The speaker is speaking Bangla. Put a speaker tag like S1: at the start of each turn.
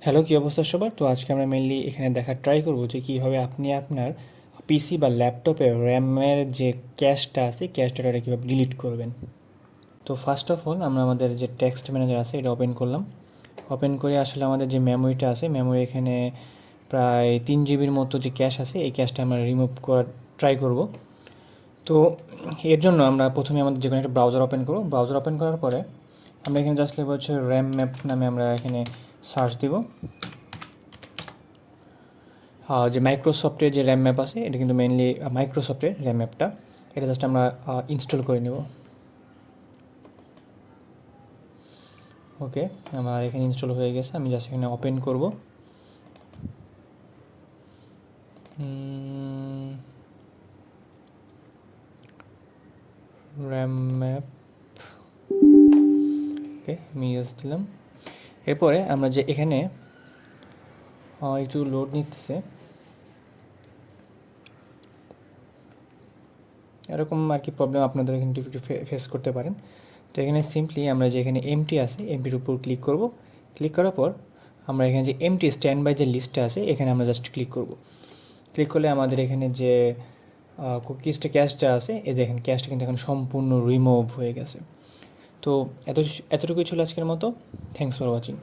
S1: হ্যালো, কী অবস্থা সবার? তো আজকে আমরা মেনলি এখানে দেখার ট্রাই করবো যে কীভাবে আপনি আপনার পিসি বা ল্যাপটপে র্যামের যে ক্যাশটা আছে ক্যাশটা কীভাবে ডিলিট করবেন। তো ফার্স্ট অফ অল আমরা আমাদের যে টেক্সট ম্যানেজার আছে এটা ওপেন করলাম। ওপেন করে আসলে আমাদের যে মেমোরিটা আছে মেমোরি এখানে প্রায় 3 জিবির মতো যে ক্যাশ আছে এই ক্যাশটা আমরা রিমুভ করার ট্রাই করব। তো এর জন্য আমরা প্রথমে আমাদের যে কোনো একটা ব্রাউজার ওপেন করব। ব্রাউজার ওপেন করার পরে আমরা এখানে জাস্ট লিখব হচ্ছে র্যাম ম্যাপ নামে আমরা এখানে সার্চ দিব। যে মাইক্রোসফটের যে র্যাম ম্যাপ আছে এটা কিন্তু মেনলি মাইক্রোসফটের র্যাম ম্যাপটা, এটা জাস্ট আমরা ইনস্টল করে নেব। ওকে, আমার এখানে ইনস্টল হয়ে গেছে, আমি জাস্ট এখানে ওপেন করব। র্যাম ম্যাপ, ওকে আমি ইউজ দিলাম। এরপরে আমরা যে এখানে একটু লোড নিতেছে, এরকম আর কি প্রবলেম আপনাদের এখানে একটু ফেস করতে পারেন। তো এখানে সিম্পলি আমরা যে এখানে এমটি আছে এমটির উপর ক্লিক করব। ক্লিক করার পর আমরা এখানে যে এমটি স্ট্যান্ড বাই যে লিস্টটা আছে এখানে আমরা জাস্ট ক্লিক করব। ক্লিক করলে আমাদের এখানে যে কুকিজটা ক্যাশটা আছে এই দেখেন ক্যাশটা কিন্তু এখন সম্পূর্ণ রিমুভ হয়ে গেছে। তো এতটুকুই ছিল আজকের মতো। Thanks for watching.